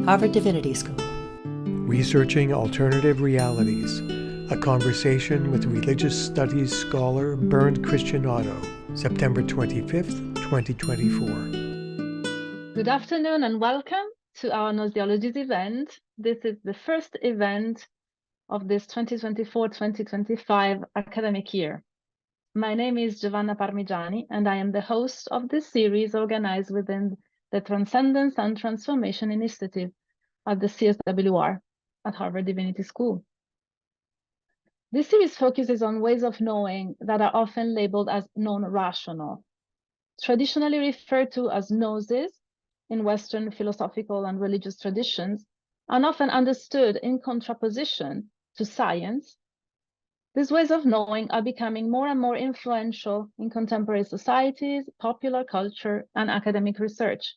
Harvard Divinity School. Researching Alternative Realities, a conversation with religious studies scholar Bernd Christian Otto, September 25th, 2024. Good afternoon and welcome to our Gnoseologies event. This is the first event of this 2024-2025 academic year. My name is Giovanna Parmigiani, and I am the host of this series organized within the Transcendence and Transformation Initiative at the CSWR at Harvard Divinity School. This series focuses on ways of knowing that are often labeled as non-rational, traditionally referred to as gnosis in Western philosophical and religious traditions, and often understood in contraposition to science. These ways of knowing are becoming more and more influential in contemporary societies, popular culture, and academic research.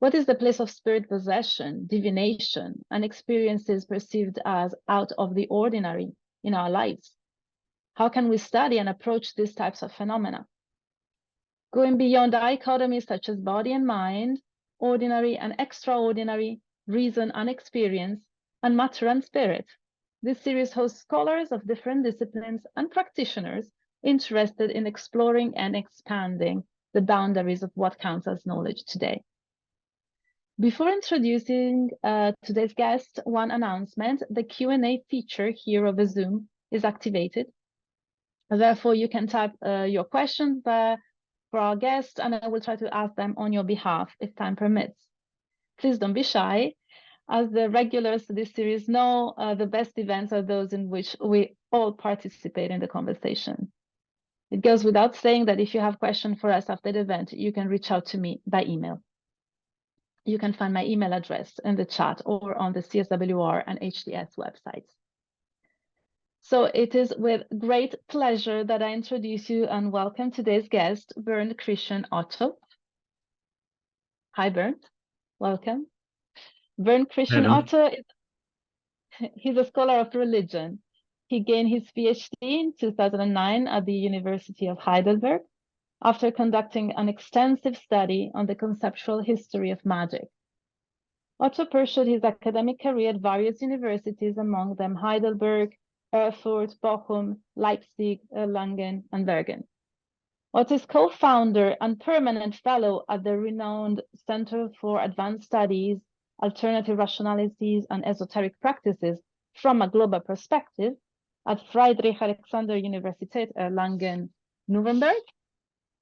What is the place of spirit possession, divination, and experiences perceived as out of the ordinary in our lives? How can we study and approach these types of phenomena? Going beyond dichotomies such as body and mind, ordinary and extraordinary, reason and experience, and matter and spirit. This series hosts scholars of different disciplines and practitioners interested in exploring and expanding the boundaries of what counts as knowledge today. Before introducing today's guest, one announcement: the Q&A feature here of the Zoom is activated. Therefore, you can type your questions there for our guests, and I will try to ask them on your behalf if time permits. Please don't be shy. As the regulars to this series know, the best events are those in which we all participate in the conversation. It goes without saying that if you have questions for us after the event, you can reach out to me by email. You can find my email address in the chat or on the CSWR and HDS websites. So it is with great pleasure that I introduce you and welcome today's guest, Bernd Christian Otto. Hi, Bernd. Welcome. Bernd Christian Otto, he's a scholar of religion. He gained his PhD in 2009 at the University of Heidelberg after conducting an extensive study on the conceptual history of magic. Otto pursued his academic career at various universities, among them Heidelberg, Erfurt, Bochum, Leipzig, Erlangen, and Bergen. Otto is co-founder and permanent fellow at the renowned Center for Advanced Studies, Alternative Rationalities, and Esoteric Practices from a global perspective at Friedrich-Alexander-Universität, Erlangen-Nürnberg.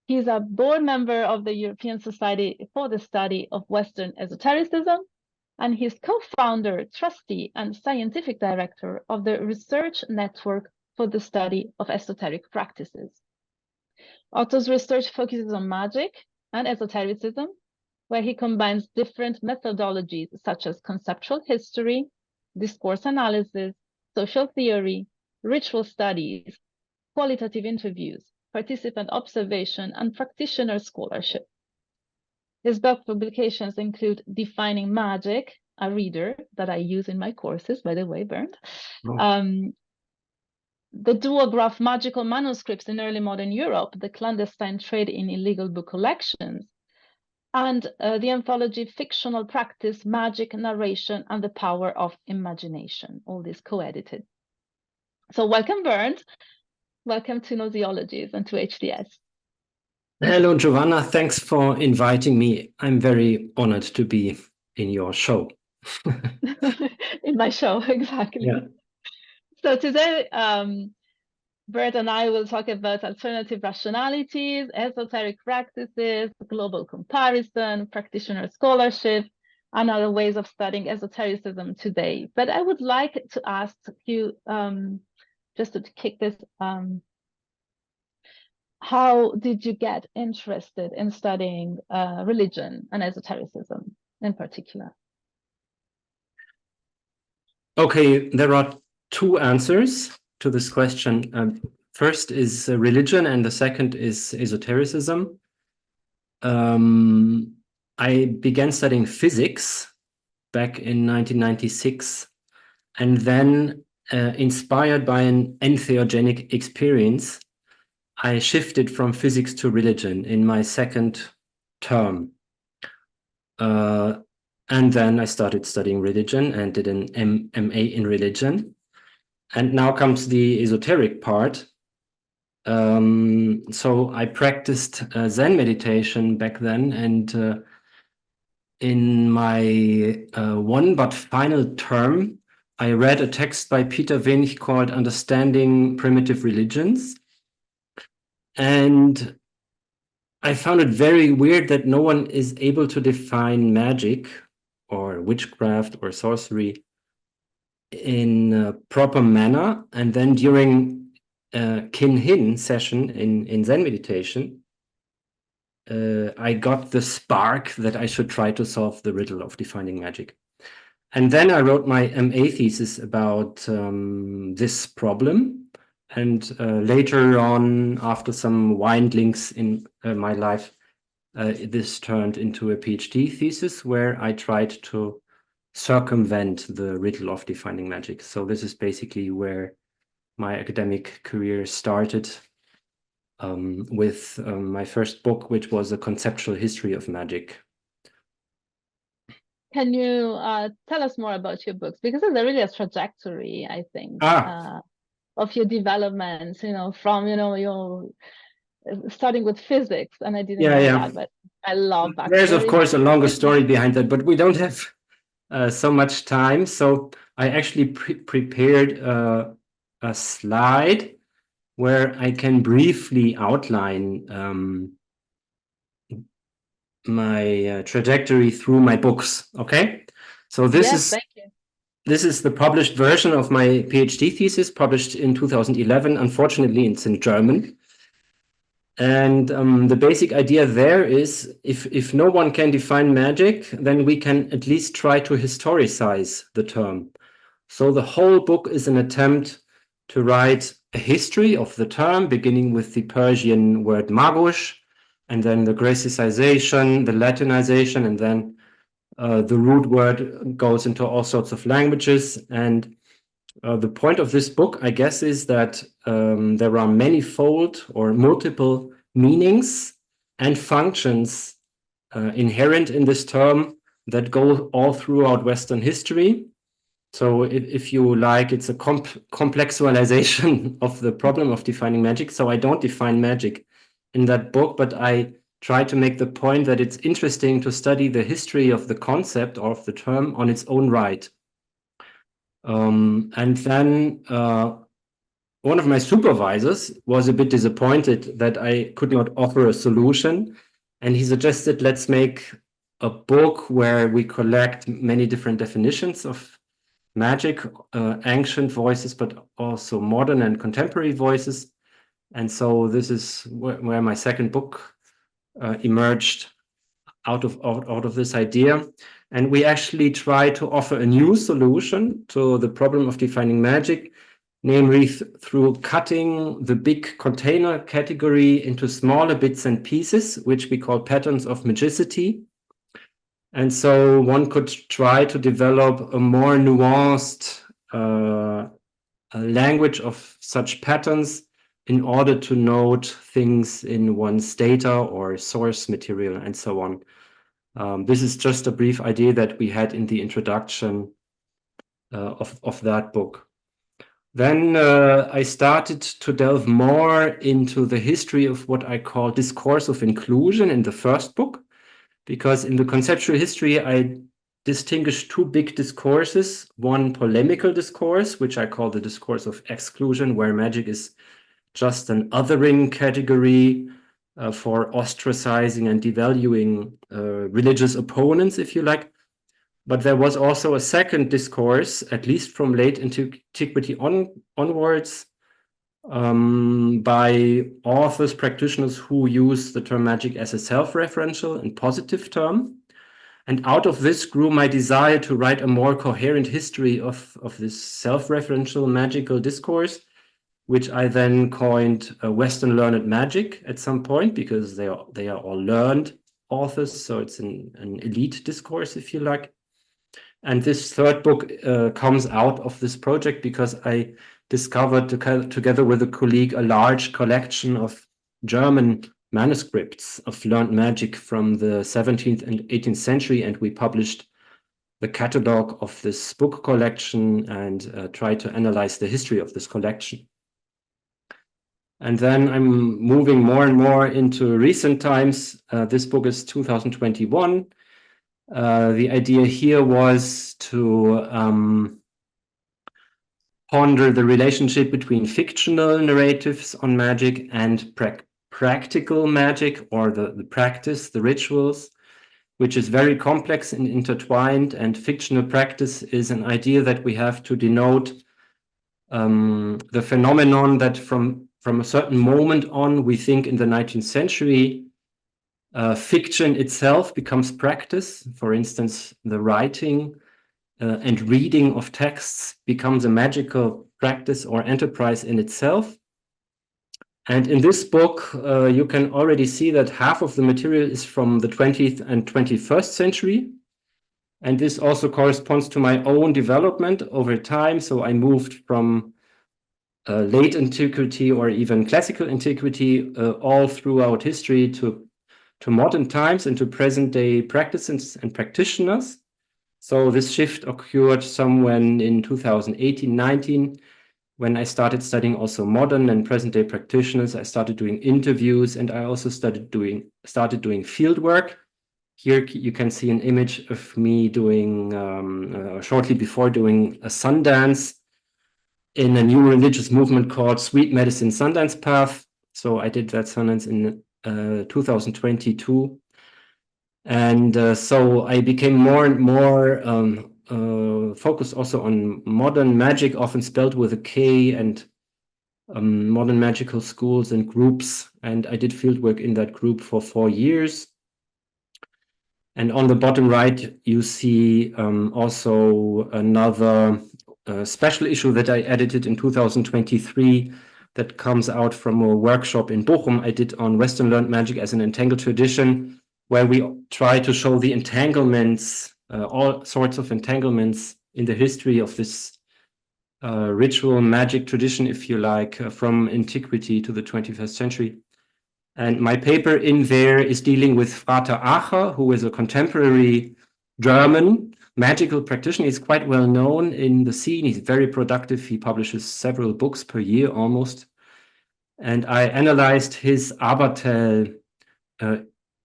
He is a board member of the European Society for the Study of Western Esotericism, and he is co-founder, trustee, and scientific director of the Research Network for the Study of Esoteric Practices. Otto's research focuses on magic and esotericism, where he combines different methodologies such as conceptual history, discourse analysis, social theory, ritual studies, qualitative interviews, participant observation, and practitioner-scholarship. His book publications include Defining Magic, a reader that I use in my courses, by the way, Bernd. The duograph Magical Manuscripts in Early Modern Europe, the clandestine trade in illegal book collections, and the anthology Fictional Practice, Magic, Narration, and the Power of Imagination, all this co-edited. So welcome, Bernd. Welcome to Gnoseologies and to HDS. Hello, Giovanna. Thanks for inviting me. I'm very honored to be in your show. In my show, exactly. Yeah. So today, Bernd and I will talk about alternative rationalities, esoteric practices, global comparison, practitioner scholarship, and other ways of studying esotericism today. But I would like to ask you, just to kick this, how did you get interested in studying religion and esotericism in particular? Okay, there are two answers to this question. First is religion, and the second is esotericism. I began studying physics back in 1996, and then inspired by an entheogenic experience, I shifted from physics to religion in my second term. And then I started studying religion and did an MA in religion. And now comes the esoteric part. So I practiced Zen meditation back then, and in my one but final term, I read a text by Peter Wenig called Understanding Primitive Religions. And I found it very weird that no one is able to define magic or witchcraft or sorcery in a proper manner. And then during Kin-Hin session in Zen meditation, I got the spark that I should try to solve the riddle of defining magic. And then I wrote my MA thesis about this problem. And later on, after some windings in my life, this turned into a PhD thesis where I tried to circumvent the riddle of defining magic. So this is basically where my academic career started, with my first book, which was a conceptual history of magic. Can you tell us more about your books? Because it's really a trajectory, I think, of your developments, from, your starting with physics, and I didn't know that, but I love that. There's, of course, a longer story behind that, but we don't have so much time. So I actually prepared a slide where I can briefly outline my trajectory through my books. Okay, so this is the published version of my PhD thesis, published in 2011. Unfortunately, it's in German. And the basic idea there is, if no one can define magic, then we can at least try to historicize the term. So the whole book is an attempt to write a history of the term, beginning with the Persian word magus, and then the Grecicization, the Latinization, and then the root word goes into all sorts of languages. And the point of this book, I guess, is that there are manifold or multiple meanings and functions inherent in this term that go all throughout Western history. So if you like, it's a complexualization of the problem of defining magic. So I don't define magic in that book, but I try to make the point that it's interesting to study the history of the concept or of the term on its own right. And then one of my supervisors was a bit disappointed that I could not offer a solution. And he suggested, let's make a book where we collect many different definitions of magic, ancient voices, but also modern and contemporary voices. And so this is where my second book emerged out of this idea. And we actually try to offer a new solution to the problem of defining magic, namely through cutting the big container category into smaller bits and pieces, which we call patterns of magicity. And so one could try to develop a more nuanced language of such patterns in order to note things in one's data or source material and so on. This is just a brief idea that we had in the introduction of that book. Then I started to delve more into the history of what I call discourse of inclusion in the first book, because in the conceptual history, I distinguish two big discourses, one polemical discourse, which I call the discourse of exclusion, where magic is just an othering category for ostracizing and devaluing religious opponents, if you like. But there was also a second discourse, at least from late antiquity onwards, by authors, practitioners who use the term magic as a self-referential and positive term. And out of this grew my desire to write a more coherent history of this self-referential magical discourse, which I then coined Western learned magic at some point, because they are all learned authors, so it's an elite discourse, if you like. And this third book comes out of this project because I discovered, together with a colleague, a large collection of German manuscripts of learned magic from the 17th and 18th century, and we published the catalog of this book collection and try to analyze the history of this collection. And then I'm moving more and more into recent times. This book is 2021. The idea here was to ponder the relationship between fictional narratives on magic and practical magic, or the practice, the rituals, which is very complex and intertwined. And fictional practice is an idea that we have to denote the phenomenon that from a certain moment on, we think in the 19th century, fiction itself becomes practice. For instance, the writing and reading of texts becomes a magical practice or enterprise in itself. And in this book, you can already see that half of the material is from the 20th and 21st century. And this also corresponds to my own development over time. So I moved from late antiquity or even classical antiquity all throughout history to modern times and to present day practices and practitioners. So this shift occurred somewhere in 2018-19, when I started studying also modern and present day practitioners. I started doing interviews, and I also started doing field work. Here you can see an image of me doing shortly before doing a Sundance in a new religious movement called Sweet Medicine Sundance Path. So I did that Sundance in 2022. And so I became more and more focused also on modern magic, often spelled with a K, and modern magical schools and groups. And I did fieldwork in that group for 4 years. And on the bottom right, you see also another special issue that I edited in 2023 that comes out from a workshop in Bochum I did on Western learned magic as an entangled tradition, where we try to show the entanglements, all sorts of entanglements in the history of this ritual magic tradition, if you like, from antiquity to the 21st century. And my paper in there is dealing with Frater Acher, who is a contemporary German magical practitioner. He's quite well known in the scene. He's very productive. He publishes several books per year almost. And I analyzed his Abertel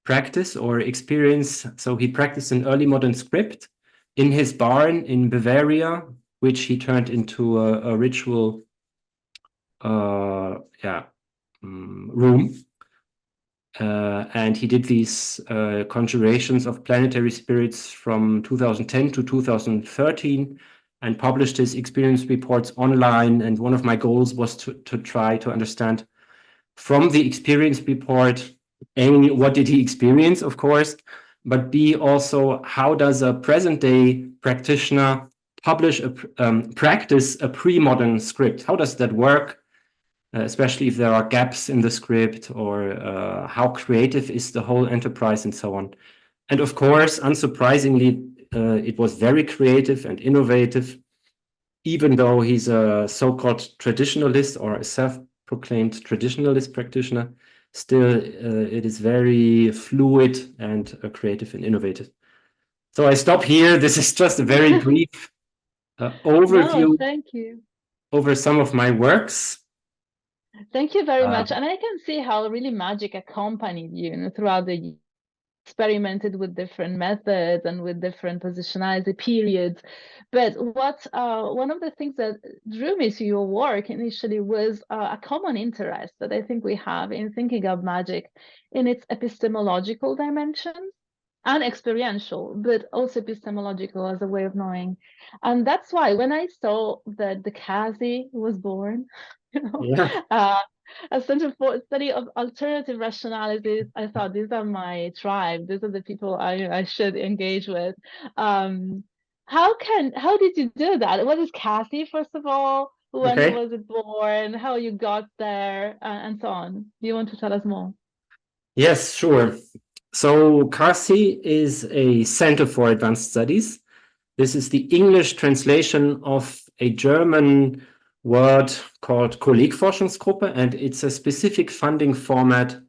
practice or experience. So he practiced an early modern script in his barn in Bavaria, which he turned into a ritual room. And he did these conjurations of planetary spirits from 2010 to 2013 and published his experience reports online. And one of my goals was to try to understand from the experience report, A, what did he experience, of course, but B, also how does a present day practitioner publish practice a pre-modern script? How does that work? Especially if there are gaps in the script, or how creative is the whole enterprise and so on. And of course, unsurprisingly, it was very creative and innovative, even though he's a so-called traditionalist or a self-proclaimed traditionalist practitioner. Still, it is very fluid and creative and innovative. So I stop here. This is just a very brief overview over some of my works. Thank you very much. And I can see how really magic accompanied you, throughout the years, experimented with different methods and with different positionality periods. But what one of the things that drew me to your work initially was a common interest that I think we have in thinking of magic in its epistemological dimensions and experiential, but also epistemological as a way of knowing. And that's why when I saw that the CAS-E was born, a Center for Study of Alternative Rationalities, I thought, these are my tribe. These are the people I should engage with. How did you do that? What is CAS-E, first of all? When was it born? How you got there, and so on? Do you want to tell us more? Yes, sure. So CAS-E is a Center for Advanced Studies. This is the English translation of a German word called Kollegforschungsgruppe, and it's a specific funding format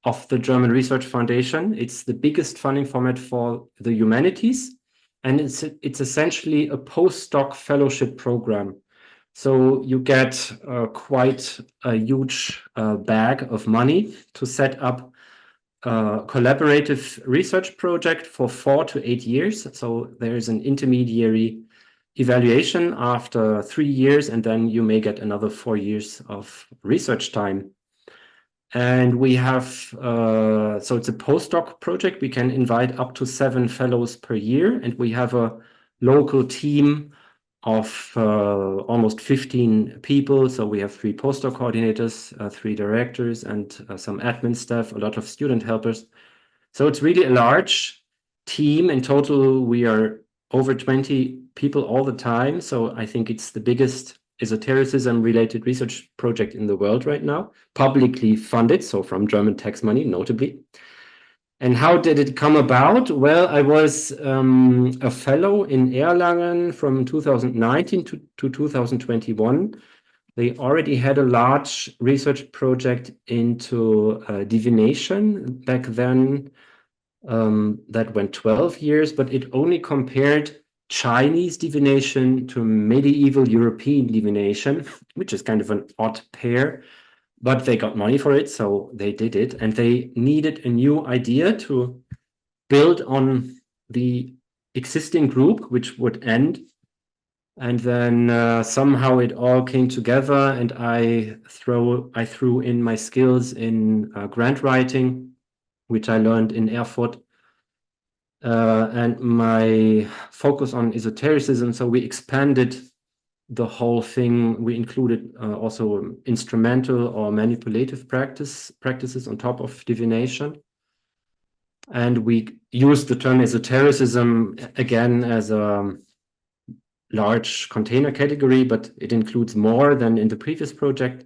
of the German Research Foundation. It's the biggest funding format for the humanities, and it's essentially a postdoc fellowship program. So you get quite a huge bag of money to set up a collaborative research project for 4 to 8 years. So there's an intermediary evaluation after 3 years, and then you may get another 4 years of research time. And we have, so it's a postdoc project. We can invite up to 7 fellows per year, and we have a local team of almost 15 people. So we have 3 postdoc coordinators, 3 directors, and some admin staff, a lot of student helpers. So it's really a large team. In total, we are over 20 people all the time. So I think it's the biggest esotericism-related research project in the world right now, publicly funded, so from German tax money, notably. And how did it come about? Well, I was a fellow in Erlangen from 2019 to 2021. They already had a large research project into divination back then. That went 12 years, but it only compared Chinese divination to medieval European divination, which is kind of an odd pair, but they got money for it, so they did it, and they needed a new idea to build on the existing group, which would end. And then somehow it all came together, and I threw in my skills in grant writing, which I learned in Erfurt, and my focus on esotericism. So we expanded the whole thing. We included also instrumental or manipulative practices on top of divination. And we used the term esotericism again as a large container category, but it includes more than in the previous project.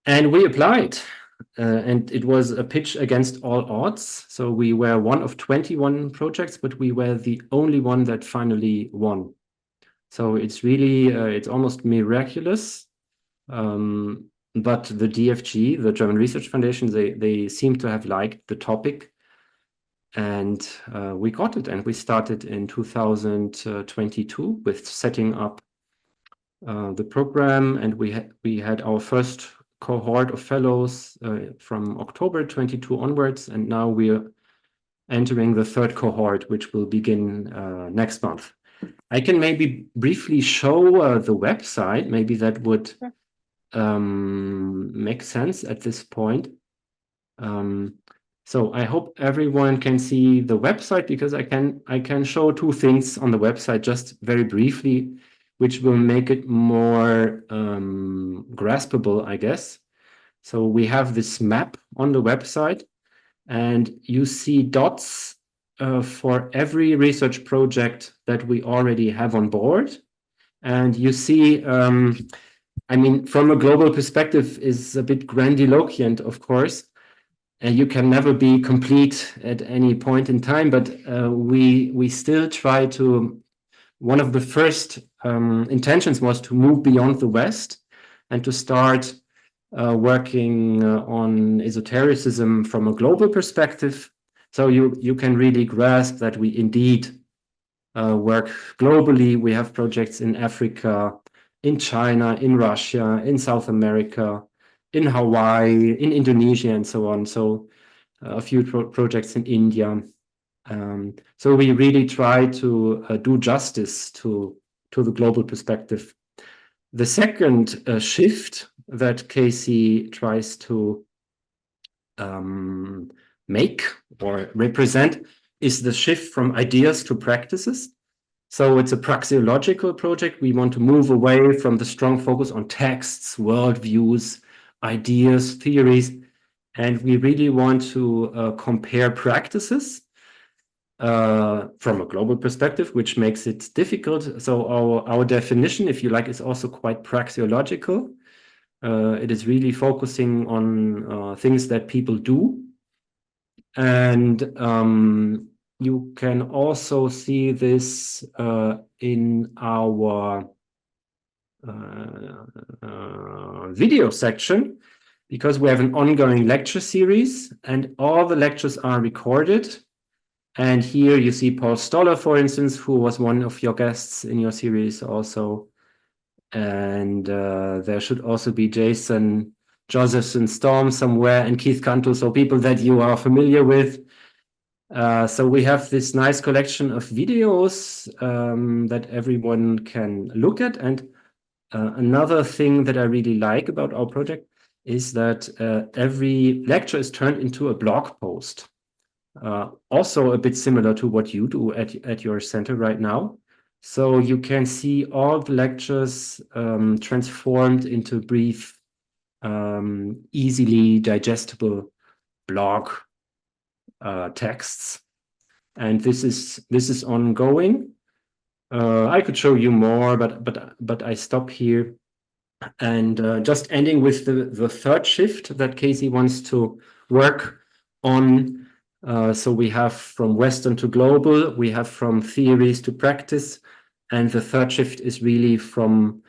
And we applied. And it was a pitch against all odds. So we were one of 21 projects, but we were the only one that finally won. So it's really, it's almost miraculous. But the DFG, the German Research Foundation, they seem to have liked the topic. And we got it. And we started in 2022 with setting up the program. And we had our first cohort of fellows from October 22 onwards, and now we're entering the 3rd cohort, which will begin next month. I can maybe briefly show the website. Maybe that would make sense at this point. So I hope everyone can see the website, because I can show 2 things on the website just very briefly, which will make it more graspable, I guess. So we have this map on the website, and you see dots for every research project that we already have on board. And you see, I mean, from a global perspective is a bit grandiloquent, of course, and you can never be complete at any point in time, but we still try to. One of the first intentions was to move beyond the West and to start working on esotericism from a global perspective. So you can really grasp that we indeed work globally. We have projects in Africa, in China, in Russia, in South America, in Hawaii, in Indonesia, and so on. So a few projects in India. So we really try to do justice to the global perspective. The second shift that Kazi tries to make or represent is the shift from ideas to practices. So it's a praxeological project. We want to move away from the strong focus on texts, worldviews, ideas, theories, and we really want to compare practices from a global perspective, which makes it difficult. So our definition, if you like, is also quite praxeological. It is really focusing on things that people do. And you can also see this in our video section, because we have an ongoing lecture series and all the lectures are recorded. And here you see Paul Stoller, for instance, who was one of your guests in your series also. And there should also be Jason Josephson Storm somewhere and Keith Cantu, so people that you are familiar with. So we have this nice collection of videos that everyone can look at. And another thing that I really like about our project is that every lecture is turned into a blog post. Also a bit similar to what you do at your center right now. So you can see all the lectures transformed into brief, easily digestible blog texts. And this is ongoing. I could show you more, but I stop here. And just ending with the third shift that Kazi wants to work on. So we have from Western to global, we have from theories to practice, and the third shift is really from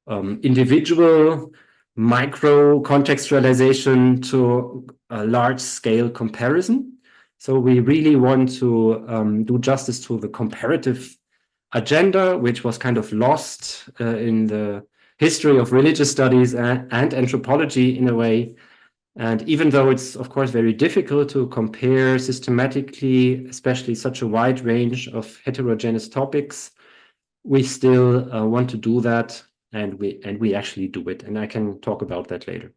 individual micro-contextualization to a large-scale comparison. So we really want to do justice to the comparative agenda, which was kind of lost in the history of religious studies and anthropology in a way. And even though it's, of course, very difficult to compare systematically, especially such a wide range of heterogeneous topics, we still want to do that, and we actually do it. And I can talk about that later.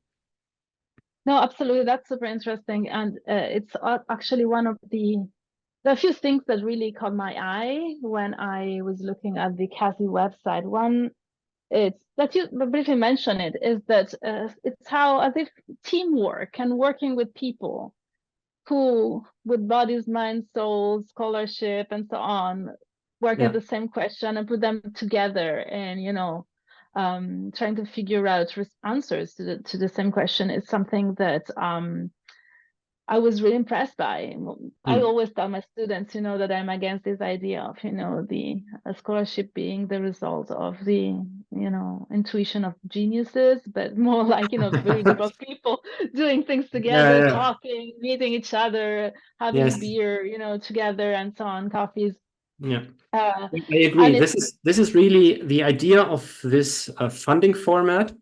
No, absolutely. That's super interesting. And it's actually one of there are a few things that really caught my eye when I was looking at the CAS-E website. One, it's that you briefly mentioned it, is that it's how, as if teamwork and working with people who, with bodies, minds, souls, scholarship, and so on, work at the same question and put them together, and trying to figure out answers to the same question is something that I was really impressed by. I always tell my students, that I'm against this idea of, the scholarship being the result of the, intuition of geniuses, but more like, very group of people doing things together, talking, meeting each other, having beer, together, and so on, coffees. Yeah, I agree. This is really the idea of this funding format,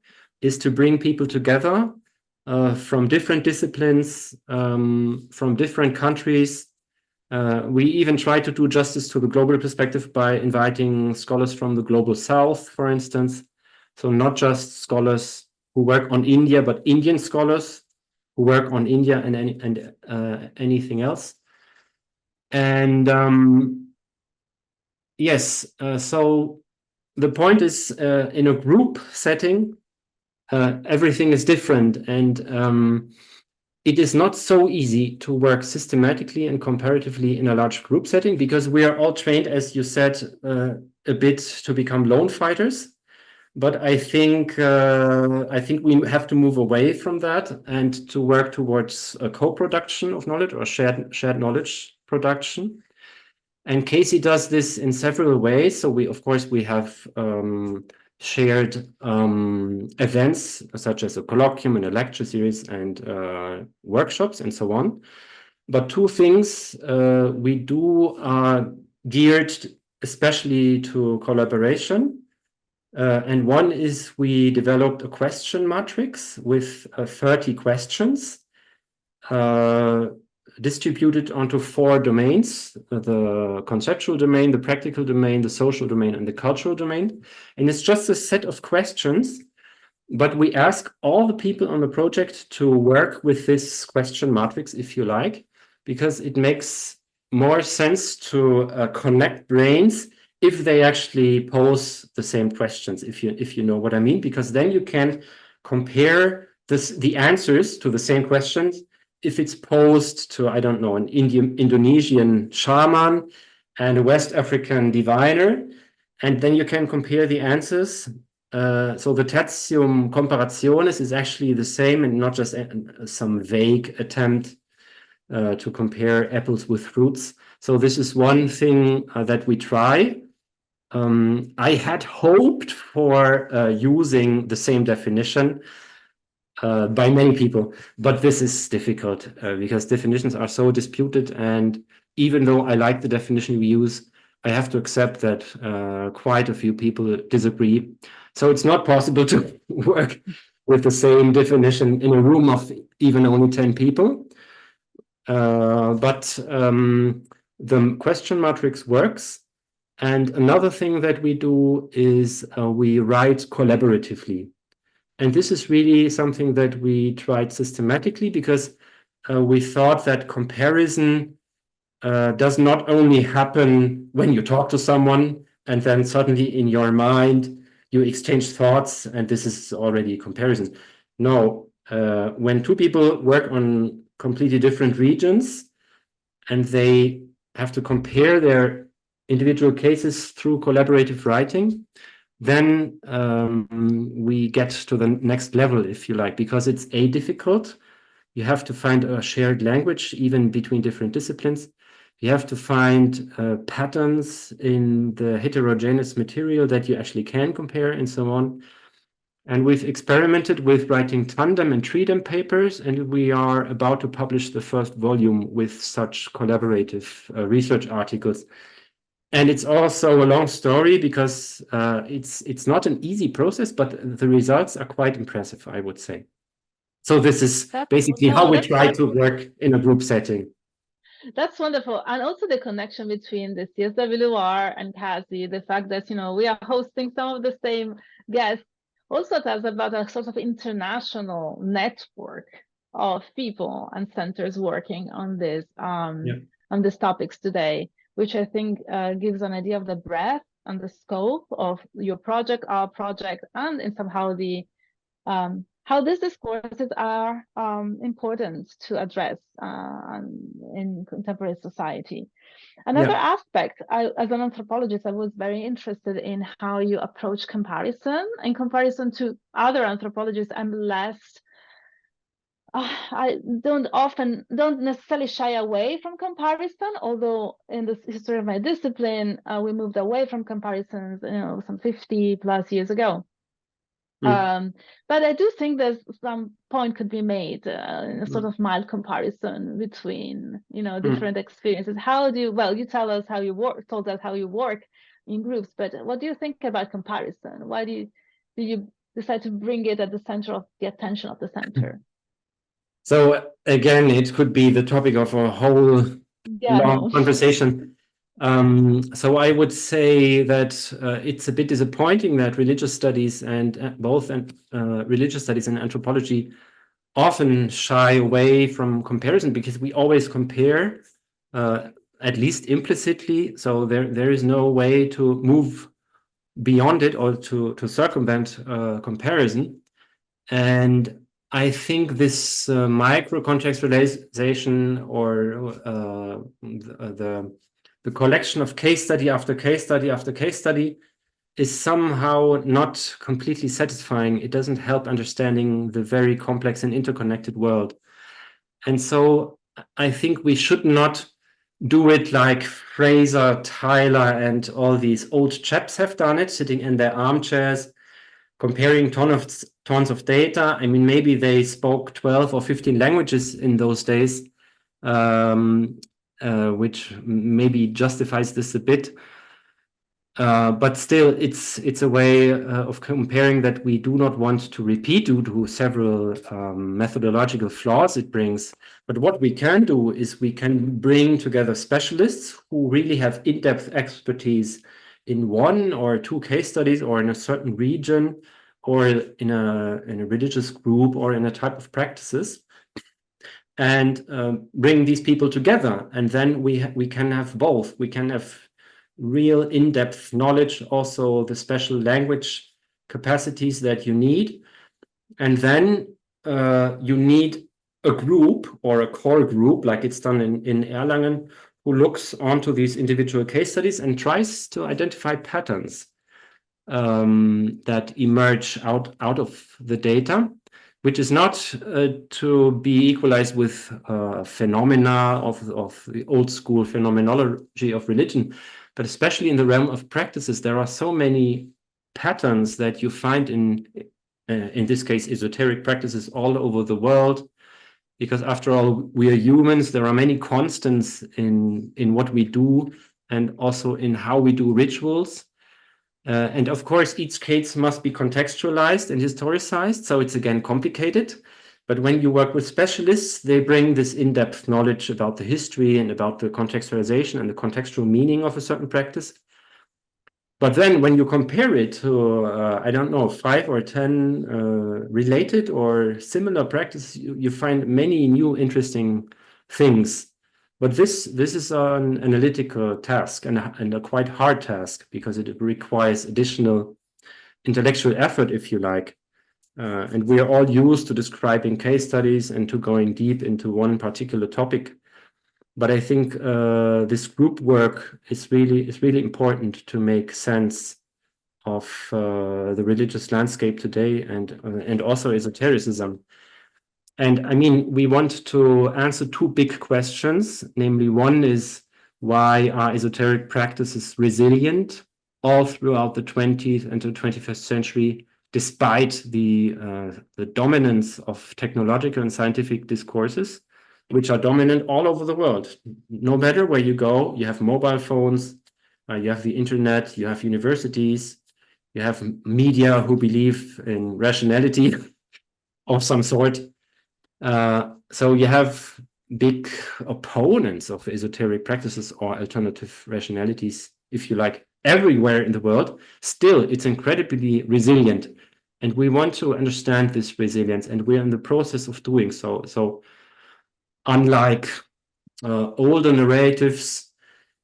is to bring people together from different disciplines, from different countries. We even try to do justice to the global perspective by inviting scholars from the global south, for instance. So not just scholars who work on India, but Indian scholars who work on India and anything else. And yes, so the point is, in a group setting, everything is different, and it is not so easy to work systematically and comparatively in a large group setting, because we are all trained, as you said, a bit to become lone fighters. But I think we have to move away from that and to work towards a co-production of knowledge, or shared knowledge production. And Kazi does this in several ways. So we have shared events such as a colloquium and a lecture series and workshops and so on. But two things we do are geared especially to collaboration. And one is we developed a question matrix with 30 questions distributed onto 4 domains: the conceptual domain, the practical domain, the social domain, and the cultural domain. And it's just a set of questions, but we ask all the people on the project to work with this question matrix, if you like, because it makes more sense to connect brains if they actually pose the same questions, if you know what I mean, because then you can compare the answers to the same questions if it's posed to, I don't know, an Indonesian shaman and a West African diviner, and then you can compare the answers. So the tertium comparationis is actually the same, and not just some vague attempt to compare apples with fruits. So this is one thing that we try. I had hoped for using the same definition by many people, but this is difficult because definitions are so disputed, and even though I like the definition we use, I have to accept that quite a few people disagree. So it's not possible to work with the same definition in a room of even only 10 people. But the question matrix works. And another thing that we do is we write collaboratively. And this is really something that we tried systematically because we thought that comparison does not only happen when you talk to someone and then suddenly in your mind you exchange thoughts and this is already comparison. No, when two people work on completely different regions and they have to compare their individual cases through collaborative writing, then we get to the next level, if you like, because it's difficult. You have to find a shared language, even between different disciplines. You have to find patterns in the heterogeneous material that you actually can compare and so on. And we've experimented with writing tandem and tridem papers, and we are about to publish the first volume with such collaborative research articles. And it's also a long story because it's not an easy process, but the results are quite impressive, I would say. So this is basically how we try to work in a group setting. That's wonderful. And also the connection between the CSWR and Kazi, the fact that, we are hosting some of the same guests, also tells about a sort of international network of people and centers working on this on these topics today, which I think gives an idea of the breadth and the scope of your project, our project, and in somehow the how these discourses are important to address in contemporary society. Another aspect, as an anthropologist, I was very interested in how you approach comparison. In comparison to other anthropologists, I'm less, I don't necessarily shy away from comparison, although in the history of my discipline, we moved away from comparisons, some 50 plus years ago. But I do think there's some point could be made in a sort of mild comparison between, different experiences. How do you, you tell us how you work, told us how you work in groups, but what do you think about comparison? Why do you decide to bring it at the center of the attention of the center? So again, it could be the topic of a whole long conversation. So I would say that it's a bit disappointing that religious studies and religious studies and anthropology often shy away from comparison because we always compare, at least implicitly. So there is no way to move beyond it or to circumvent comparison. And I think this microcontextualization or the collection of case study after case study after case study is somehow not completely satisfying. It doesn't help understanding the very complex and interconnected world. And so I think we should not do it like Fraser, Tyler, and all these old chaps have done it, sitting in their armchairs, comparing tons of data. I mean, maybe they spoke 12 or 15 languages in those days, which maybe justifies this a bit. But still, it's a way of comparing that we do not want to repeat due to several methodological flaws it brings. But what we can do is we can bring together specialists who really have in-depth expertise in one or two case studies or in a certain region or in a religious group or in a type of practices, and bring these people together. And then we can have both. We can have real in-depth knowledge, also the special language capacities that you need. And then you need a group or a core group, like it's done in Erlangen, who looks onto these individual case studies and tries to identify patterns that emerge out of the data, which is not to be equalized with phenomena of the old school phenomenology of religion, but especially in the realm of practices, there are so many patterns that you find in this case, esoteric practices all over the world. because after all, we are humans. There are many constants in what we do and also in how we do rituals. And of course, each case must be contextualized and historicized, so it's again complicated. But when you work with specialists, they bring this in-depth knowledge about the history and about the contextualization and the contextual meaning of a certain practice. But then when you compare it to, I don't know, 5 or 10 related or similar practices, you find many new interesting things. But this is an analytical task and a quite hard task because it requires additional intellectual effort, if you like. And we are all used to describing case studies and to going deep into one particular topic. But I think this group work is really important to make sense of the religious landscape today and also esotericism. And I mean, we want to answer 2 big questions. Namely, one is, why are esoteric practices resilient all throughout the 20th and the 21st century, despite the dominance of technological and scientific discourses, which are dominant all over the world. No matter where you go, you have mobile phones, you have the internet, you have universities, you have media who believe in rationality of some sort. So you have big opponents of esoteric practices or alternative rationalities, if you like, everywhere in the world. Still, it's incredibly resilient. And we want to understand this resilience, and we're in the process of doing so. So unlike older narratives,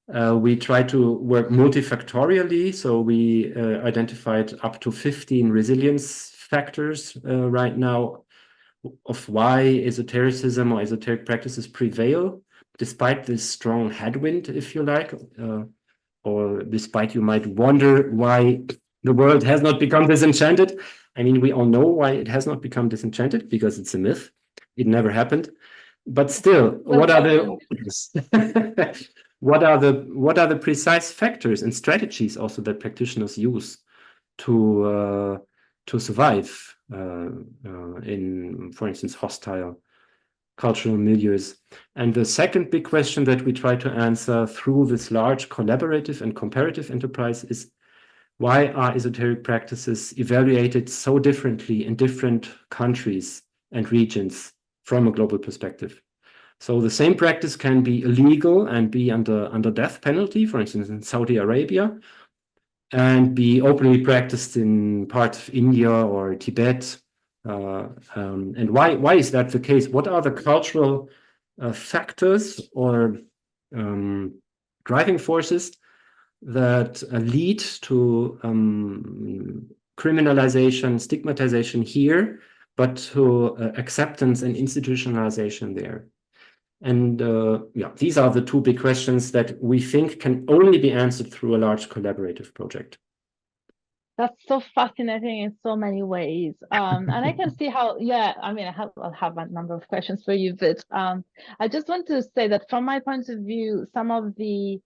we try to work multifactorially. So we identified up to 15 resilience factors right now of why esotericism or esoteric practices prevail, despite this strong headwind, if you like, or despite you might wonder why the world has not become disenchanted. I mean, we all know why it has not become disenchanted, because it's a myth. It never happened. But still, what are the what are the precise factors and strategies also that practitioners use to survive in, for instance, hostile cultural milieus? And the second big question that we try to answer through this large collaborative and comparative enterprise is, why are esoteric practices evaluated so differently in different countries and regions from a global perspective? So the same practice can be illegal and be under death penalty, for instance, in Saudi Arabia, and be openly practiced in parts of India or Tibet. And why is that the case? What are the cultural factors or driving forces that lead to criminalization, stigmatization here, but to acceptance and institutionalization there? And yeah, these are the 2 big questions that we think can only be answered through a large collaborative project. That's so fascinating in so many ways. And I can see how, yeah, I mean, I'll have a number of questions for you, but I just want to say that from my point of view, some of the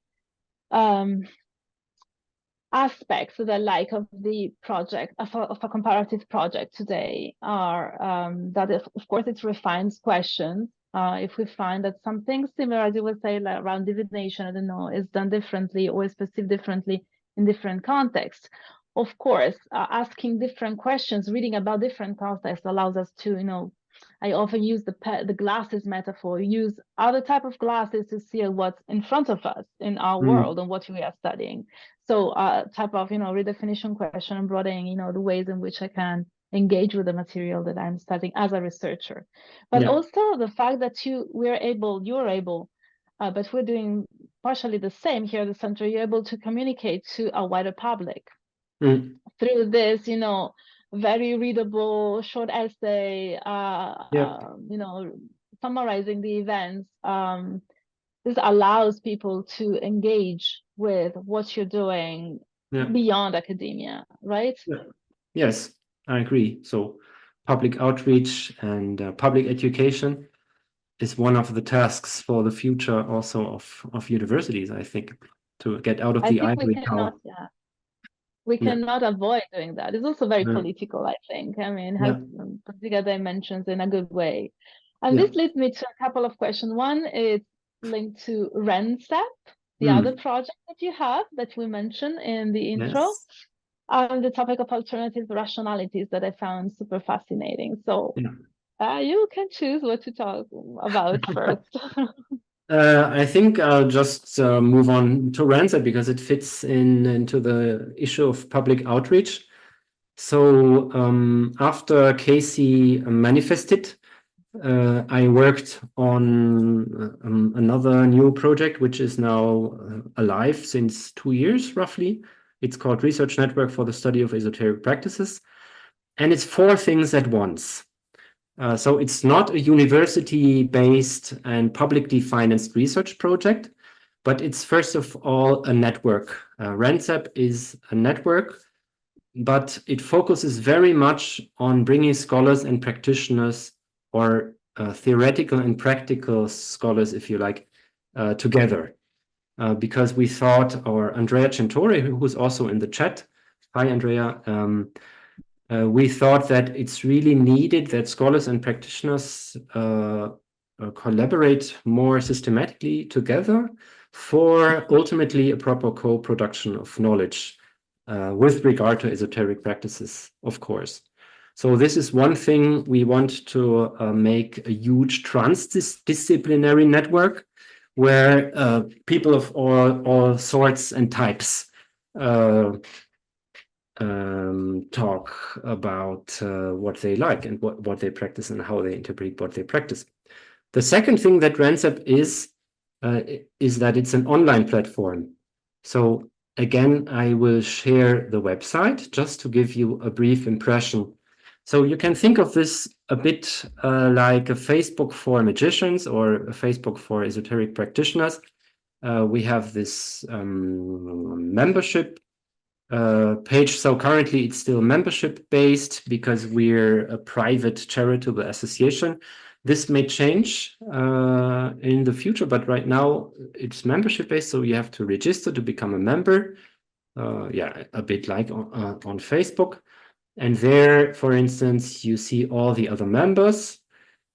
aspects that I like of the project, of a comparative project today, are that, of course, it refines questions. If we find that something similar, as you would say, like around divination, I don't know, is done differently or is perceived differently in different contexts. Of course, asking different questions, reading about different contexts allows us to, you know, I often use the glasses metaphor, use other type of glasses to see what's in front of us in our world and what we are studying. So type of, you know, redefinition question and broadening, you know, the ways in which I can engage with the material that I'm studying as a researcher. But also the fact that you're able, but we're doing partially the same here at the center, you're able to communicate to a wider public through this, you know, very readable short essay, you know, summarizing the events. This allows people to engage with what you're doing beyond academia, right? Yes, I agree. So public outreach and public education is one of the tasks for the future also of universities, I think, to get out of the ivory tower. We cannot avoid doing that. It's also very political, I think. I mean, it has political dimensions in a good way. And this leads me to a couple of questions. One is linked to RENCEP, the other project that you have that we mentioned in the intro, and the topic of alternative rationalities that I found super fascinating. So you can choose what to talk about first. I think I'll just move on to RENCEP because it fits into the issue of public outreach. So after Kazi manifested, I worked on another new project, which is now alive since 2 years, roughly. It's called Research Network for the Study of Esoteric Practices. And it's 4 things at once. So it's not a university-based and publicly financed research project, but it's first of all a network. RENCEP is a network, but it focuses very much on bringing scholars and practitioners, or theoretical and practical scholars, if you like, together. Because we thought, or Andrea Centore, who's also in the chat, hi Andrea, we thought that it's really needed that scholars and practitioners collaborate more systematically together for ultimately a proper co-production of knowledge with regard to esoteric practices, of course. So this is one thing. We want to make a huge transdisciplinary network where people of all sorts and types talk about what they like and what they practice and how they interpret what they practice. The second thing that RENCEP is that it's an online platform. So again, I will share the website just to give you a brief impression. So you can think of this a bit like a Facebook for magicians or a Facebook for esoteric practitioners. We have this membership page. So currently it's still membership based because we're a private charitable association. This may change in the future, but right now it's membership based. So you have to register to become a member. Yeah, a bit like on Facebook. And there, for instance, you see all the other members.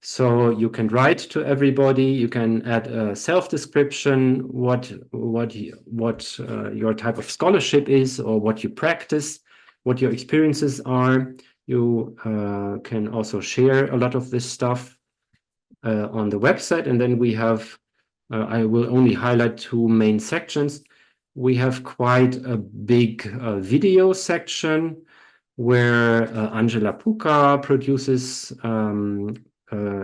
So you can write to everybody. You can add a self-description, what your type of scholarship is, or what you practice, what your experiences are. You can also share a lot of this stuff on the website. And then we have, I will only highlight 2 main sections. We have quite a big video section where Angela Puka produces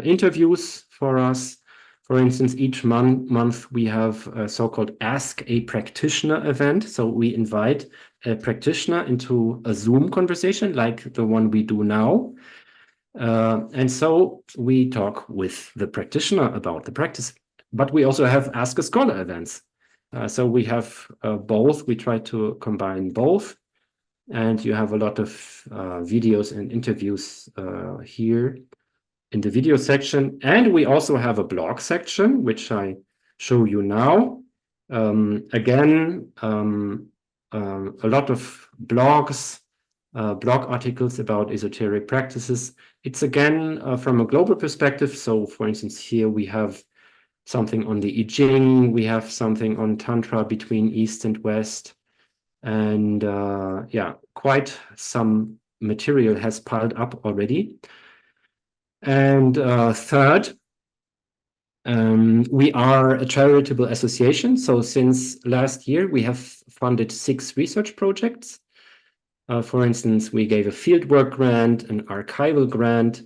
interviews for us. For instance, each month we have a so-called Ask a Practitioner event. So we invite a practitioner into a Zoom conversation like the one we do now. And so we talk with the practitioner about the practice. But we also have Ask a Scholar events. So we have both. We try to combine both. And you have a lot of videos and interviews here in the video section. And we also have a blog section, which I show you now. Again, a lot of blogs, blog articles about esoteric practices. It's again from a global perspective. So for instance, here we have something on the I Ching. We have something on Tantra between East and West. And yeah, quite some material has piled up already. And third, we are a charitable association. So since last year, we have funded 6 research projects. For instance, we gave a fieldwork grant, an archival grant.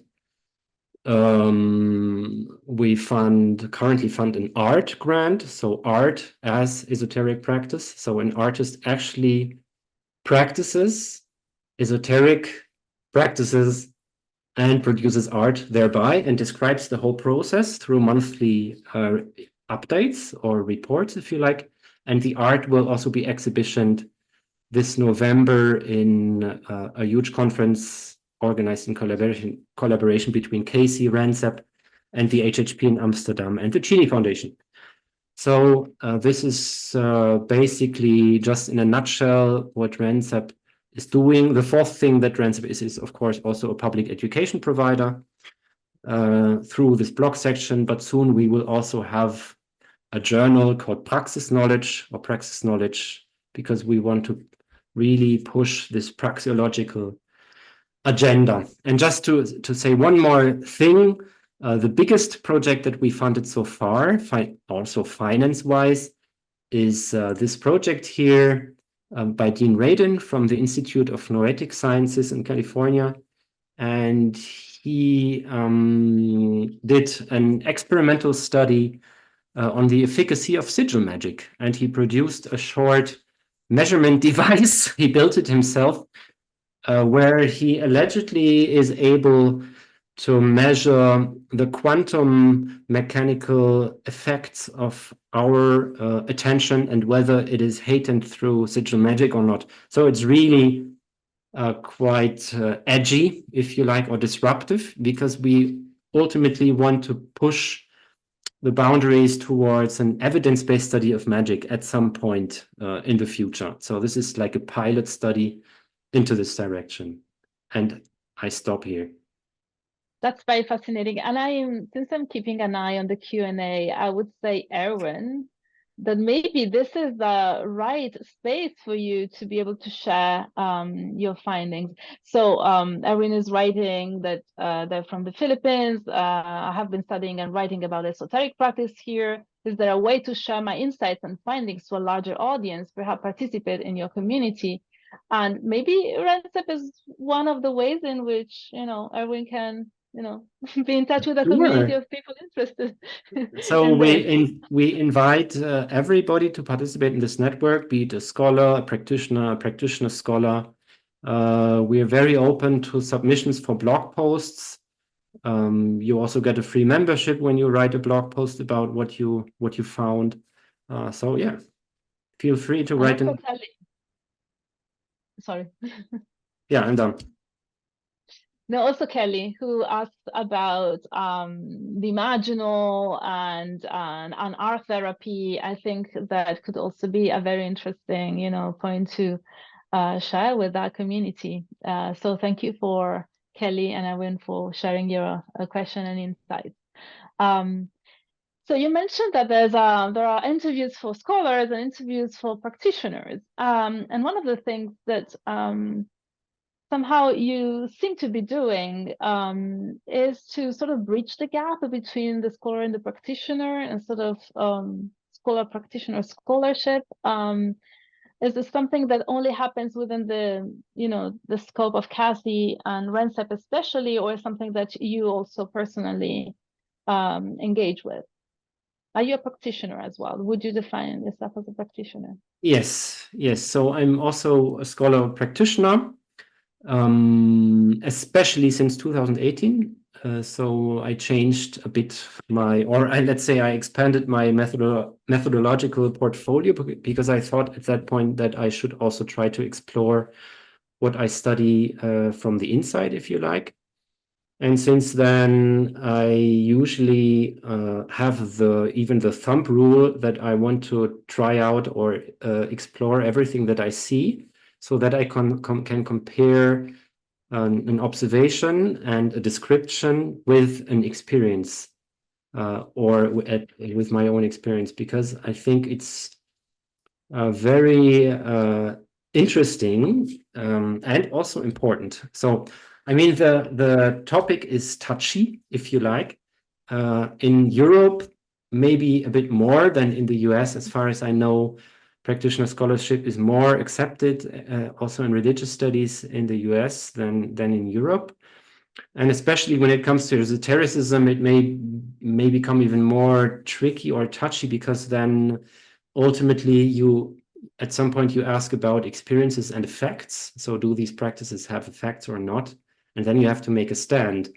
We currently fund an art grant, so art as esoteric practice. So an artist actually practices esoteric practices and produces art thereby and describes the whole process through monthly updates or reports, if you like. And the art will also be exhibitioned this November in a huge conference organized in collaboration between Kazi, RENCEP, and the HHP in Amsterdam and the Chini Foundation. So this is basically just in a nutshell what RENCEP is doing. The fourth thing that RENCEP is of course also a public education provider. through this blog section, but soon we will also have a journal called Praxis Knowledge or Praxis Knowledge, because we want to really push this praxeological agenda. And just to say one more thing, the biggest project that we funded so far, also finance-wise, is this project here by Dean Radin from the Institute of Noetic Sciences in California. And he did an experimental study on the efficacy of sigil magic. And he produced a short measurement device. He built it himself, where he allegedly is able to measure the quantum mechanical effects of our attention and whether it is heightened through sigil magic or not. So it's really quite edgy, if you like, or disruptive, because we ultimately want to push the boundaries towards an evidence-based study of magic at some point in the future. So this is like a pilot study into this direction. And I stop here. That's very fascinating. And since I'm keeping an eye on the Q&A, I would say, Erwin, that maybe this is the right space for you to be able to share your findings. So Erwin is writing that they're from the Philippines. I have been studying and writing about esoteric practice here. Is there a way to share my insights and findings to a larger audience, perhaps participate in your community? And maybe RENCEP is one of the ways in which, Erwin can, be in touch with a community of people interested. So we invite everybody to participate in this network, be it a scholar, a practitioner, scholar. We are very open to submissions for blog posts. You also get a free membership when you write a blog post about what you found. So yeah, feel free to write in. Sorry. Yeah, I'm done. No, also Kelly, who asked about the imaginal and art therapy. I think that could also be a very interesting, point to share with our community. So thank you for Kelly and Erwin for sharing your question and insights. So you mentioned that there are interviews for scholars and interviews for practitioners. And one of the things that somehow you seem to be doing is to sort of bridge the gap between the scholar and the practitioner, and sort of scholar-practitioner scholarship. Is this something that only happens within the scope of CAS-E and RENCEP especially, or something that you also personally engage with? Are you a practitioner as well? Would you define yourself as a practitioner? Yes. So I'm also a scholar practitioner. Especially since 2018. So I changed a bit let's say I expanded my methodological portfolio, because I thought at that point that I should also try to explore what I study from the inside, if you like. And since then, I usually have even the thumb rule that I want to try out or explore everything that I see, so that I can compare an observation and a description with an experience, or with my own experience, because I think it's very interesting and also important. So, I mean, the topic is touchy, if you like. In Europe, maybe a bit more than in the US, as far as I know. Practitioner scholarship is more accepted also in religious studies in the US than in Europe. And especially when it comes to esotericism, it may become even more tricky or touchy, because then ultimately at some point you ask about experiences and effects. So do these practices have effects or not? And then you have to make a standpoint.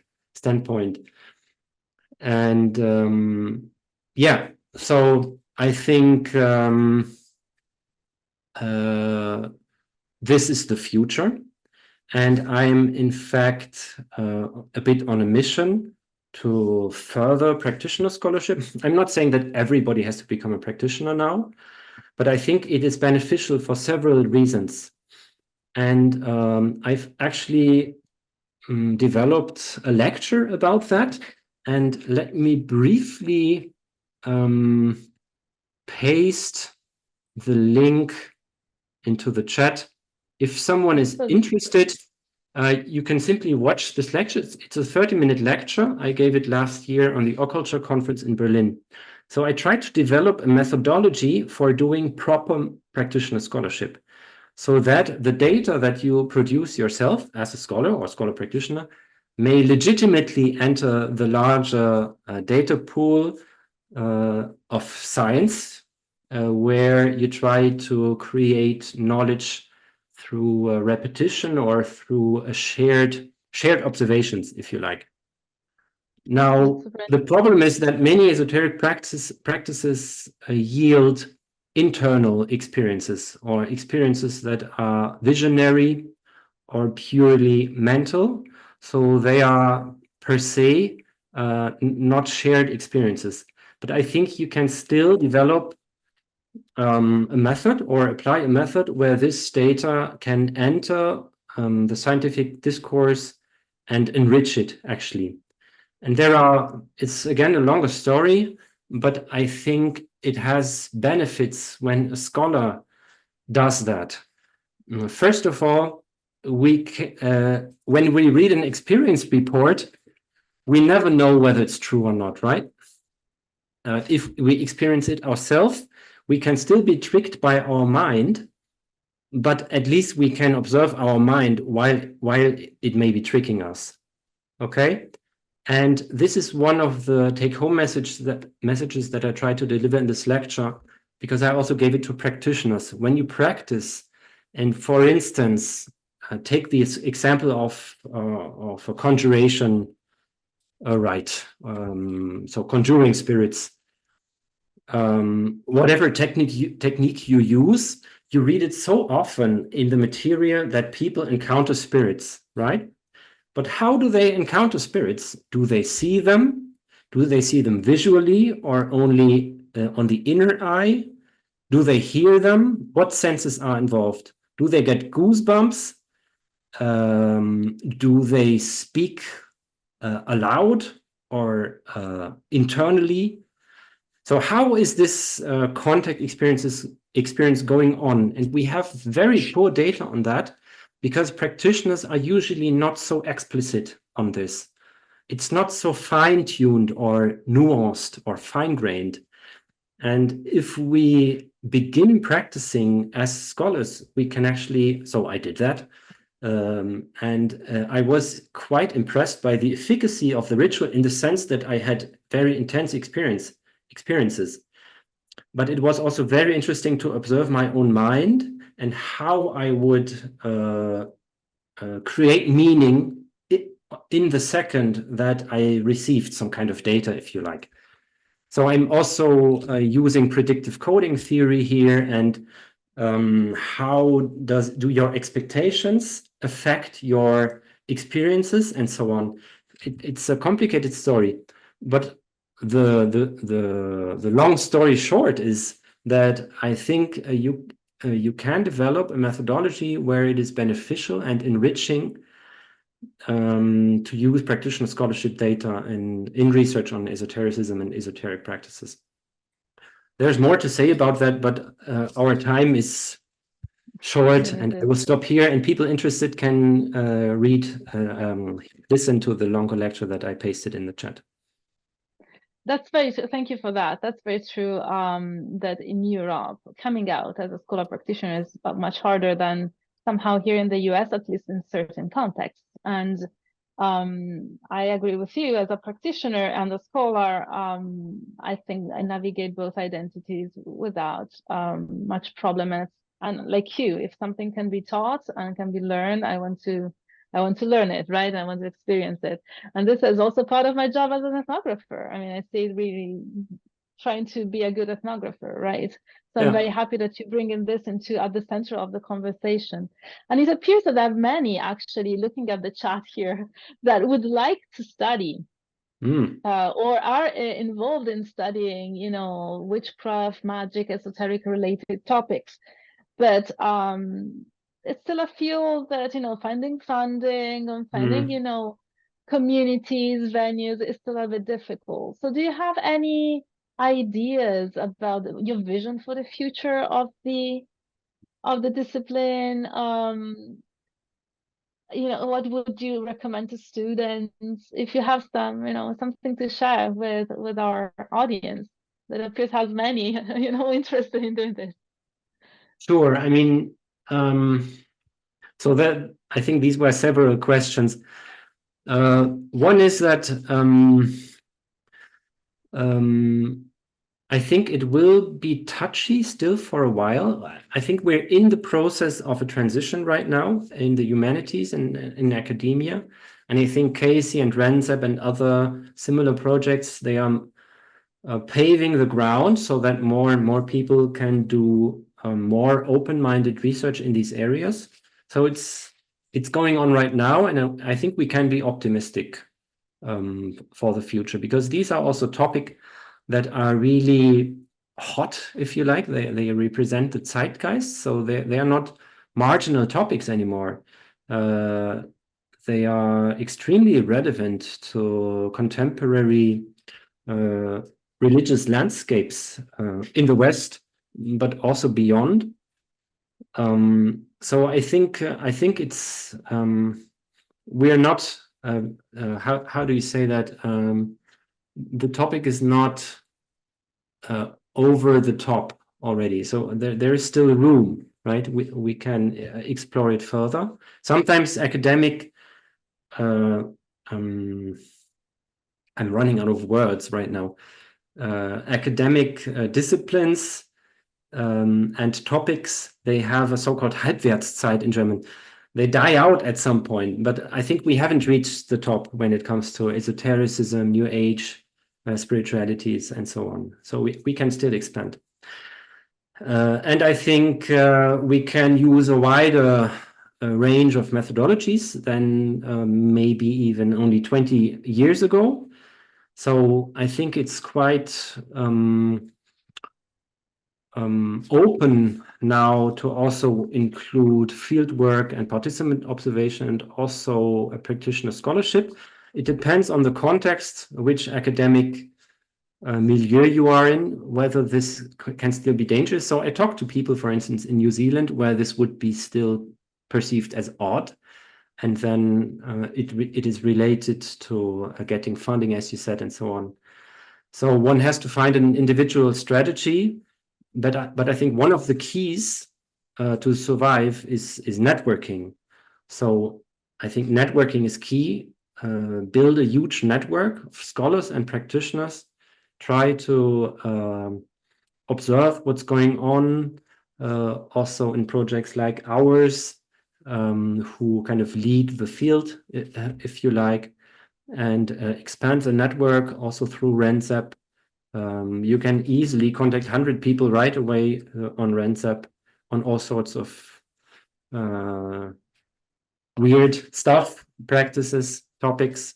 And yeah, so I think this is the future, and I'm in fact a bit on a mission to further practitioner scholarship. I'm not saying that everybody has to become a practitioner now, but I think it is beneficial for several reasons. And I've actually developed a lecture about that. And let me briefly paste the link into the chat. If someone is interested, you can simply watch this lecture. It's a 30-minute lecture. I gave it last year on the Occulture Conference in Berlin. So I tried to develop a methodology for doing proper practitioner scholarship, so that the data that you produce yourself as a scholar or scholar practitioner may legitimately enter the larger data pool of science, where you try to create knowledge through repetition or through a shared observations, if you like. Now, the problem is that many esoteric practices yield internal experiences, or experiences that are visionary or purely mental. So they are per se not shared experiences. But I think you can still develop a method or apply a method where this data can enter the scientific discourse and enrich it, actually. And it's again a longer story, but I think it has benefits when a scholar does that. First of all, when we read an experience report, we never know whether it's true or not, right? If we experience it ourselves, we can still be tricked by our mind, but at least we can observe our mind while it may be tricking us. Okay? And this is one of the take-home messages that I try to deliver in this lecture, because I also gave it to practitioners. When you practice, and for instance, take the example of a conjuration rite, so conjuring spirits. Whatever technique you use, you read it so often in the material that people encounter spirits, right? But how do they encounter spirits? Do they see them? Do they see them visually or only on the inner eye? Do they hear them? What senses are involved? Do they get goosebumps? Do they speak aloud or internally? So how is this contact experience going on? And we have very poor data on that, because practitioners are usually not so explicit on this. It's not so fine-tuned or nuanced or fine-grained. And if we begin practicing as scholars, we can actually, so I did that. I was quite impressed by the efficacy of the ritual, in the sense that I had very intense experiences. But it was also very interesting to observe my own mind and how I would create meaning in the second that I received some kind of data, if you like. So I'm also using predictive coding theory here, and how do your expectations affect your experiences and so on. It's a complicated story, but the long story short is that I think you can develop a methodology where it is beneficial and enriching to use practitioner scholarship data in research on esotericism and esoteric practices. There's more to say about that, but our time is short, and I will stop here, and people interested can listen to the longer lecture that I pasted in the chat. That's thank you for that. That's very true, that in Europe, coming out as a scholar practitioner is much harder than somehow here in the US, at least in certain contexts. And I agree with you. As a practitioner and a scholar, I think I navigate both identities without much problem. And like you, if something can be taught and can be learned, I want to learn it, right? I want to experience it. And this is also part of my job as an ethnographer. I mean, I say really trying to be a good ethnographer, right? So I'm very happy that you bring in this at the center of the conversation. And it appears that there are many, actually, looking at the chat here, that would like to study or are involved in studying, witchcraft, magic, esoteric related topics. But it's still a field that, finding funding and finding, communities, venues, it's still a bit difficult. So do you have any ideas about your vision for the future of the discipline? What would you recommend to students if you have something to share with our audience that appears has many, interested in doing this? Sure. I mean, so that I think these were several questions. One is that I think it will be touchy still for a while. I think we're in the process of a transition right now in the humanities and in academia. And I think CAS-E and RENZEP and other similar projects, they are paving the ground so that more and more people can do more open-minded research in these areas. So it's going on right now, and I think we can be optimistic for the future, because these are also topics that are really hot, if you like. They represent the zeitgeist, so they are not marginal topics anymore. They are extremely relevant to contemporary religious landscapes in the West, but also beyond. So I think it's we're not how do you say that, the topic is not over the top already, so there is still room, right? We can explore it further. Sometimes academic I'm running out of words right now. Academic disciplines and topics, they have a so-called Halbwertszeit in German. They die out at some point, but I think we haven't reached the top when it comes to esotericism, New Age, spiritualities, and so on. So we can still expand. And I think we can use a wider range of methodologies than maybe even only 20 years ago. So I think it's quite open now to also include field work and participant observation, and also a practitioner scholarship. It depends on the context, which academic milieu you are in, whether this can still be dangerous. So I talked to people, for instance, in New Zealand, where this would be still perceived as odd. And then it is related to getting funding, as you said, and so on. So one has to find an individual strategy. But I think one of the keys to survive is networking. So I think networking is key. Build a huge network of scholars and practitioners. Try to observe what's going on, also in projects like ours, who kind of lead the field, if you like, and expand the network also through RENZEP. You can easily contact 100 people right away on RENZEP on all sorts of weird stuff, practices, topics.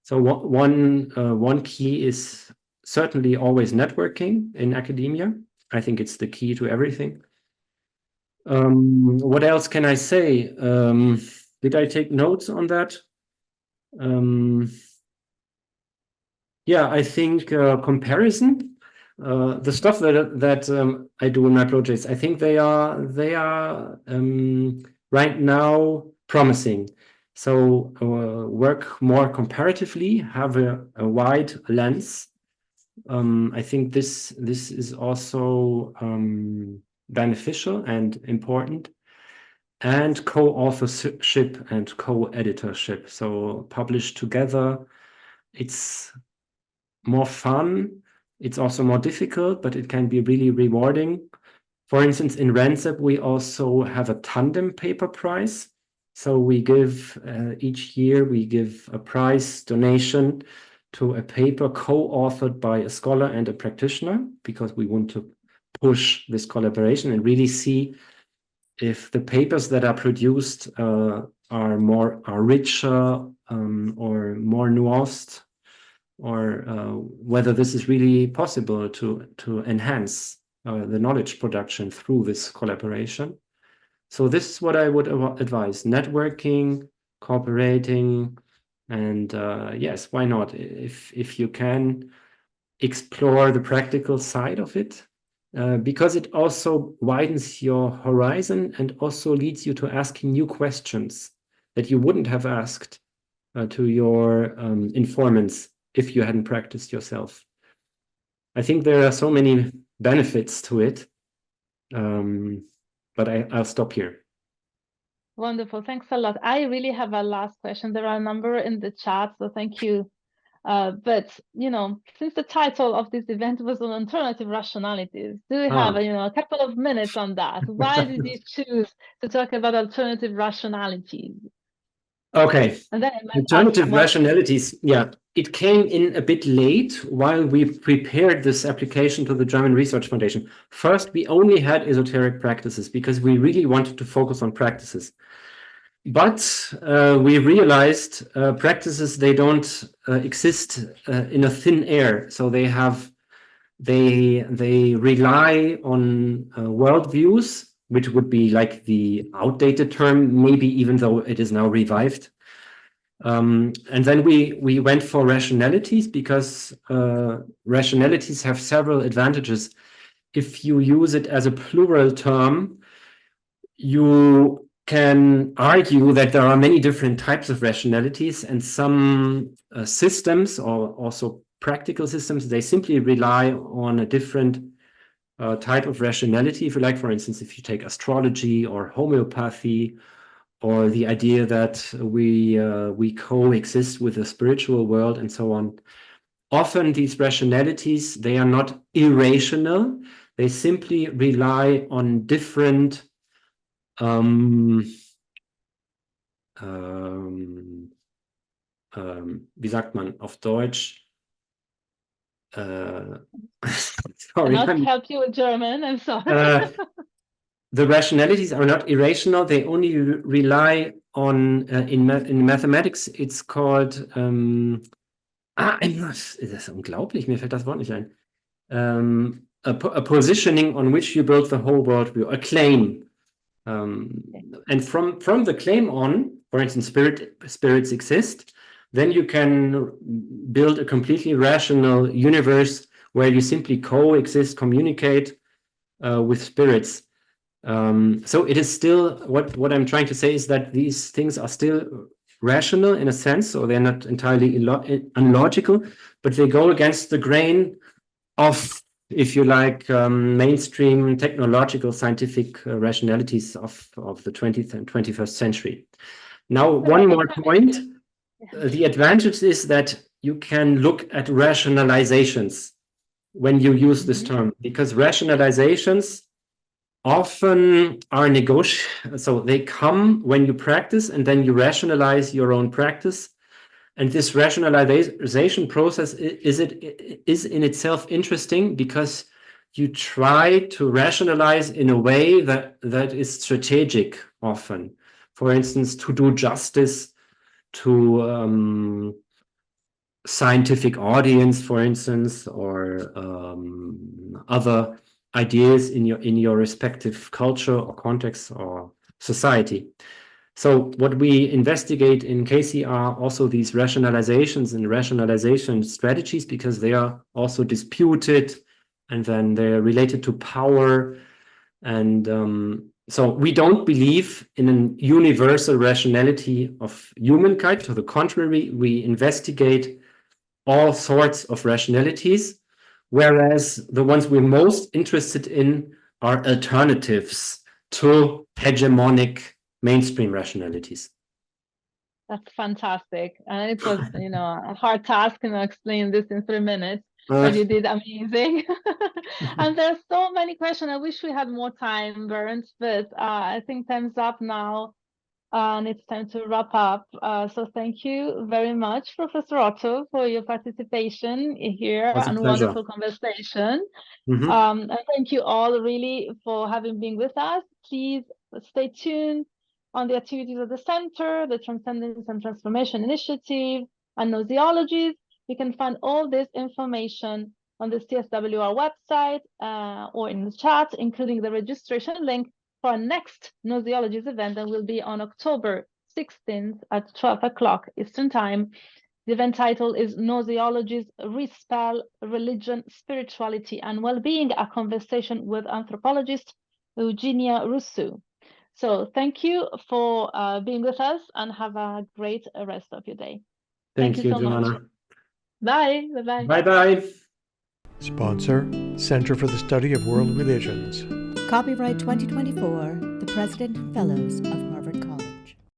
So one key is certainly always networking in academia. I think it's the key to everything. What else can I say? Did I take notes on that? Yeah, I think comparison, the stuff that I do in my projects, I think they are right now promising. So work more comparatively, have a wide lens. I think this is also beneficial and important. And co-authorship and co-editorship. So publish together. It's more fun. It's also more difficult, but it can be really rewarding. For instance, in RENZEP, we also have a tandem paper prize. So we give, each year, we give a prize donation to a paper co-authored by a scholar and a practitioner, because we want to push this collaboration and really see if the papers that are produced are richer or more nuanced, or whether this is really possible to enhance the knowledge production through this collaboration. So this is what I would advise: networking, cooperating, And yes, why not? If you can explore the practical side of it, because it also widens your horizon and also leads you to asking new questions that you wouldn't have asked to your informants if you hadn't practiced yourself. I think there are so many benefits to it, but I'll stop here. Wonderful, thanks a lot. I really have a last question. There are a number in the chat, so thank you. But you know, since the title of this event was on alternative rationalities, do we have a couple of minutes on that? Why did you choose to talk about alternative rationalities? Okay, and then alternative rationalities. Yeah, it came in a bit late while we prepared this application to the German Research Foundation. First, we only had esoteric practices because we really wanted to focus on practices. But we realized practices, they don't exist in a thin air. So they rely on worldviews, which would be like the outdated term, maybe, even though it is now revived. And then we went for rationalities because rationalities have several advantages. If you use it as a plural term, you can argue that there are many different types of rationalities, and some systems, or also practical systems, they simply rely on a different type of rationality. If you like, for instance, if you take astrology or homeopathy, or the idea that we coexist with the spiritual world and so on. Often these rationalities, they are not irrational. They simply rely on different wie sagt man auf Deutsch? Sorry, I cannot help you with German, I'm sorry. The rationalities are not irrational. They only rely on, in mathematics, it's called, das ist unglaublich, mir fällt das Wort nicht ein. A positioning on which you build the whole worldview, a claim. And from the claim on, for instance, spirits exist, then you can build a completely rational universe where you simply coexist, communicate with spirits. So it is still, what I'm trying to say is that these things are still rational in a sense, so they're not entirely unlogical, but they go against the grain of, if you like, mainstream technological scientific rationalities of the 20th and 21st century. Now, one more point. The advantage is that you can look at rationalizations when you use this term, because rationalizations often are negotiable. So they come when you practice, and then you rationalize your own practice. And this rationalization process is in itself interesting, because you try to rationalize in a way that is strategic often. For instance, to do justice to scientific audience, for instance, or other ideas in your respective culture or context or society. So what we investigate in CAS-E are also these rationalizations and rationalization strategies, because they are also disputed, and then they're related to power. And so we don't believe in a universal rationality of humankind. To the contrary, we investigate all sorts of rationalities, whereas the ones we're most interested in are alternatives to hegemonic mainstream rationalities. That's fantastic. And it was, a hard task, explain this in 3 minutes, but you did amazing. And there's so many questions. I wish we had more time, Bernd, but I think time's up now. And it's time to wrap up. So thank you very much, Professor Otto, for your participation here and wonderful conversation. And thank you all really for having been with us. Please stay tuned on the activities of the Center, the Transcendence and Transformation Initiative, and Gnoseologies. You can find all this information on the CSWR website or in the chat, including the registration link for our next Gnoseologies event that will be on October 16th at 12 o'clock Eastern Time. The event title is Gnoseologies, Respell, Religion, Spirituality and Well-Being, a conversation with anthropologist Eugenia Rousseau. So thank you for being with us and have a great rest of your day. Thank you, so Giovanna. much. Bye. Bye-bye. Bye-bye. Sponsor, Center for the Study of World Religions. Copyright 2024, the President and Fellows of